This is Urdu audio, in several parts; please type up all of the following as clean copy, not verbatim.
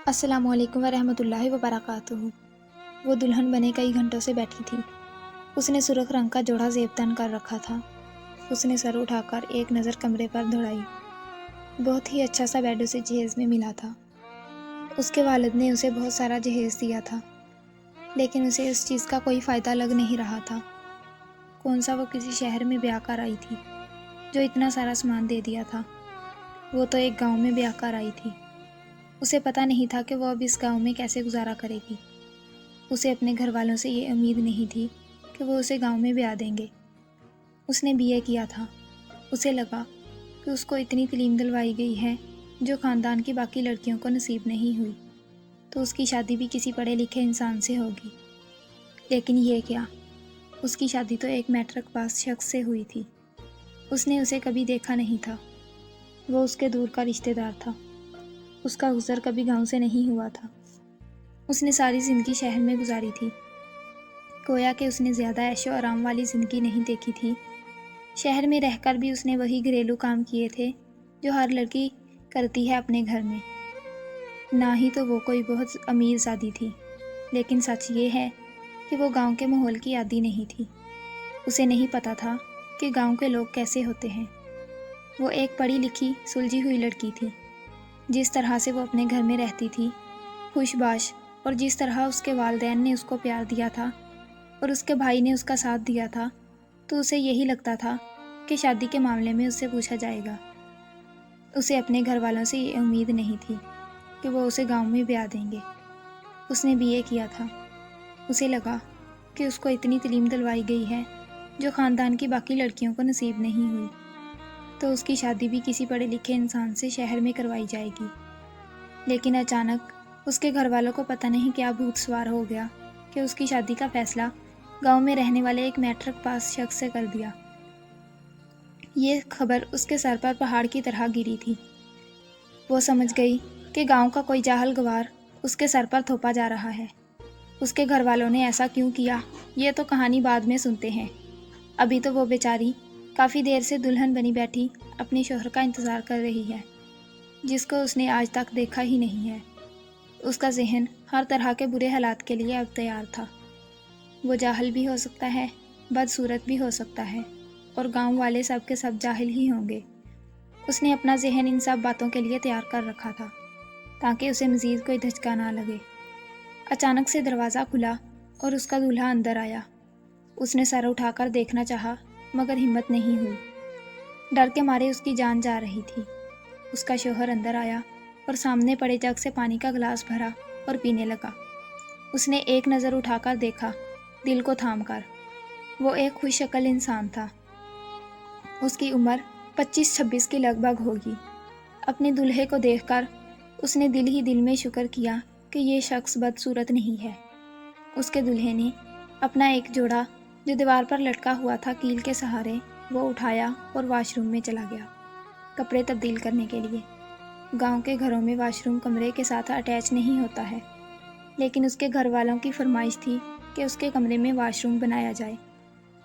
السلام علیکم ورحمۃ اللہ وبرکاتہ۔ وہ دلہن بنے کئی گھنٹوں سے بیٹھی تھی۔ اس نے سرخ رنگ کا جوڑا زیب تن کر رکھا تھا۔ اس نے سر اٹھا کر ایک نظر کمرے پر دوڑائی۔ بہت ہی اچھا سا بیڈ اسے جہیز میں ملا تھا۔ اس کے والد نے اسے بہت سارا جہیز دیا تھا، لیکن اسے اس چیز کا کوئی فائدہ لگ نہیں رہا تھا۔ کون سا وہ کسی شہر میں بیاہ کر آئی تھی جو اتنا سارا سامان دے دیا تھا۔ وہ تو ایک گاؤں میں بیاہ کر آئی تھی۔ اسے پتہ نہیں تھا کہ وہ اب اس گاؤں میں کیسے گزارا کرے گی۔ اسے اپنے گھر والوں سے یہ امید نہیں تھی کہ وہ اسے گاؤں میں بیاہ دیں گے۔ اس نے BA کیا تھا۔ اسے لگا کہ اس کو اتنی تعلیم دلوائی گئی ہے جو خاندان کی باقی لڑکیوں کو نصیب نہیں ہوئی، تو اس کی شادی بھی کسی پڑھے لکھے انسان سے ہوگی۔ لیکن یہ کیا، اس کی شادی تو ایک میٹرک پاس شخص سے ہوئی تھی۔ اس نے اسے کبھی دیکھا نہیں تھا۔ وہ اس کے دور کا رشتہ دار تھا۔ اس کا گزر کبھی گاؤں سے نہیں ہوا تھا۔ اس نے ساری زندگی شہر میں گزاری تھی۔ گویا کہ اس نے زیادہ عیش و آرام والی زندگی نہیں دیکھی تھی۔ شہر میں رہ کر بھی اس نے وہی گھریلو کام کیے تھے جو ہر لڑکی کرتی ہے اپنے گھر میں۔ نہ ہی تو وہ کوئی بہت امیر زادی تھی، لیکن سچ یہ ہے کہ وہ گاؤں کے ماحول کی عادی نہیں تھی۔ اسے نہیں پتا تھا کہ گاؤں کے لوگ کیسے ہوتے ہیں۔ وہ ایک پڑھی لکھی سلجھی ہوئی لڑکی تھی۔ جس طرح سے وہ اپنے گھر میں رہتی تھی، خوش باش، اور جس طرح اس کے والدین نے اس کو پیار دیا تھا اور اس کے بھائی نے اس کا ساتھ دیا تھا، تو اسے یہی لگتا تھا کہ شادی کے معاملے میں اس سے پوچھا جائے گا۔ اسے اپنے گھر والوں سے یہ امید نہیں تھی کہ وہ اسے گاؤں میں بیاہ دیں گے۔ اس نے BA کیا تھا۔ اسے لگا کہ اس کو اتنی تعلیم دلوائی گئی ہے جو خاندان کی باقی لڑکیوں کو نصیب نہیں ہوئی، تو اس کی شادی بھی کسی پڑھے لکھے انسان سے شہر میں کروائی جائے گی۔ لیکن اچانک اس کے گھر والوں کو پتہ نہیں کیا بھوت سوار ہو گیا کہ اس کی شادی کا فیصلہ گاؤں میں رہنے والے ایک میٹرک پاس شخص سے کر دیا۔ یہ خبر اس کے سر پر پہاڑ کی طرح گری تھی۔ وہ سمجھ گئی کہ گاؤں کا کوئی جاہل گوار اس کے سر پر تھوپا جا رہا ہے۔ اس کے گھر والوں نے ایسا کیوں کیا، یہ تو کہانی بعد میں سنتے ہیں۔ ابھی تو وہ بیچاری کافی دیر سے دلہن بنی بیٹھی اپنے شوہر کا انتظار کر رہی ہے، جس کو اس نے آج تک دیکھا ہی نہیں ہے۔ اس کا ذہن ہر طرح کے برے حالات کے لیے اب تیار تھا۔ وہ جاہل بھی ہو سکتا ہے، بدصورت بھی ہو سکتا ہے، اور گاؤں والے سب کے سب جاہل ہی ہوں گے۔ اس نے اپنا ذہن ان سب باتوں کے لیے تیار کر رکھا تھا تاکہ اسے مزید کوئی دھچکا نہ لگے۔ اچانک سے دروازہ کھلا اور اس کا دولہا اندر آیا۔ اس نے سر اٹھا کر دیکھنا چاہا، مگر ہمت نہیں ہوئی۔ ڈر کے مارے اس کی جان جا رہی تھی۔ اس کا شوہر اندر آیا اور سامنے پڑے جگ سے پانی کا گلاس بھرا اور پینے لگا۔ اس نے ایک نظر اٹھا کر دیکھا، دل کو تھام کر۔ وہ ایک خوش شکل انسان تھا۔ اس کی عمر 25-26 کی لگ بھگ ہوگی۔ اپنے دولہے کو دیکھ کر اس نے دل ہی دل میں شکر کیا کہ یہ شخص بدصورت نہیں ہے۔ اس کے دولہے نے اپنا ایک جوڑا جو دیوار پر لٹکا ہوا تھا کیل کے سہارے، وہ اٹھایا اور واش روم میں چلا گیا کپڑے تبدیل کرنے کے لیے۔ گاؤں کے گھروں میں واش روم کمرے کے ساتھ اٹیچ نہیں ہوتا ہے، لیکن اس کے گھر والوں کی فرمائش تھی کہ اس کے کمرے میں واش روم بنایا جائے،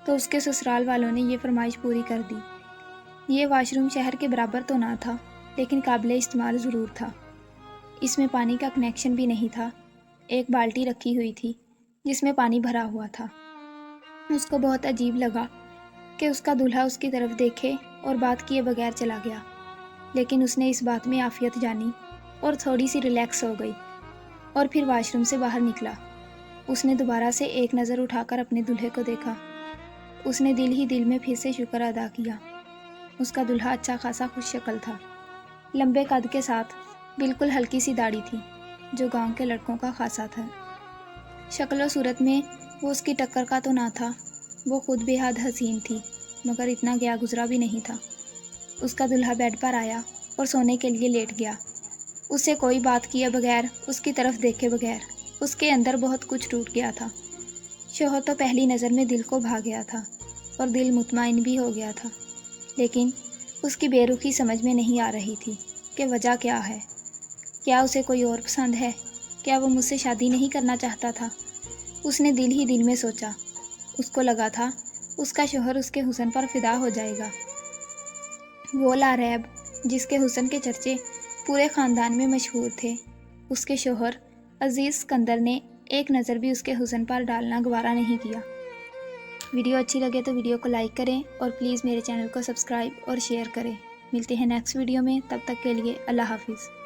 تو اس کے سسرال والوں نے یہ فرمائش پوری کر دی۔ یہ واش روم شہر کے برابر تو نہ تھا، لیکن قابل استعمال ضرور تھا۔ اس میں پانی کا کنیکشن بھی نہیں تھا۔ ایک بالٹی رکھی ہوئی تھی جس میں پانی بھرا ہوا تھا۔ اس کو بہت عجیب لگا کہ اس کا دولہا اس کی طرف دیکھے اور بات کیے بغیر چلا گیا، لیکن اس نے اس بات میں عافیت جانی اور تھوڑی سی ریلیکس ہو گئی، اور پھر واش روم سے باہر نکلا۔ اس نے دوبارہ سے ایک نظر اٹھا کر اپنے دولہے کو دیکھا۔ اس نے دل ہی دل میں پھر سے شکر ادا کیا۔ اس کا دولہا اچھا خاصا خوش شکل تھا، لمبے قد کے ساتھ، بالکل ہلکی سی داڑھی تھی جو گاؤں کے لڑکوں کا خاصا تھا۔ شکل و صورت میں وہ اس کی ٹکر کا تو نہ تھا، وہ خود بے حد حسین تھی، مگر اتنا گیا گزرا بھی نہیں تھا۔ اس کا دولہا بیڈ پر آیا اور سونے کے لیے لیٹ گیا۔ اس سے کوئی بات کیے بغیر، اس کی طرف دیکھے بغیر، اس کے اندر بہت کچھ ٹوٹ گیا تھا۔ شوہر تو پہلی نظر میں دل کو بھا گیا تھا اور دل مطمئن بھی ہو گیا تھا، لیکن اس کی بے رخی سمجھ میں نہیں آ رہی تھی کہ وجہ کیا ہے۔ کیا اسے کوئی اور پسند ہے؟ کیا وہ مجھ سے شادی نہیں کرنا چاہتا تھا؟ اس نے دل ہی دل میں سوچا۔ اس کو لگا تھا اس کا شوہر اس کے حسن پر فدا ہو جائے گا۔ وہ لاریب جس کے حسن کے چرچے پورے خاندان میں مشہور تھے، اس کے شوہر عزیز اسکندر نے ایک نظر بھی اس کے حسن پر ڈالنا گوارا نہیں کیا۔ ویڈیو اچھی لگے تو ویڈیو کو لائک کریں اور پلیز میرے چینل کو سبسکرائب اور شیئر کریں۔ ملتے ہیں نیکسٹ ویڈیو میں، تب تک کے لیے اللہ حافظ۔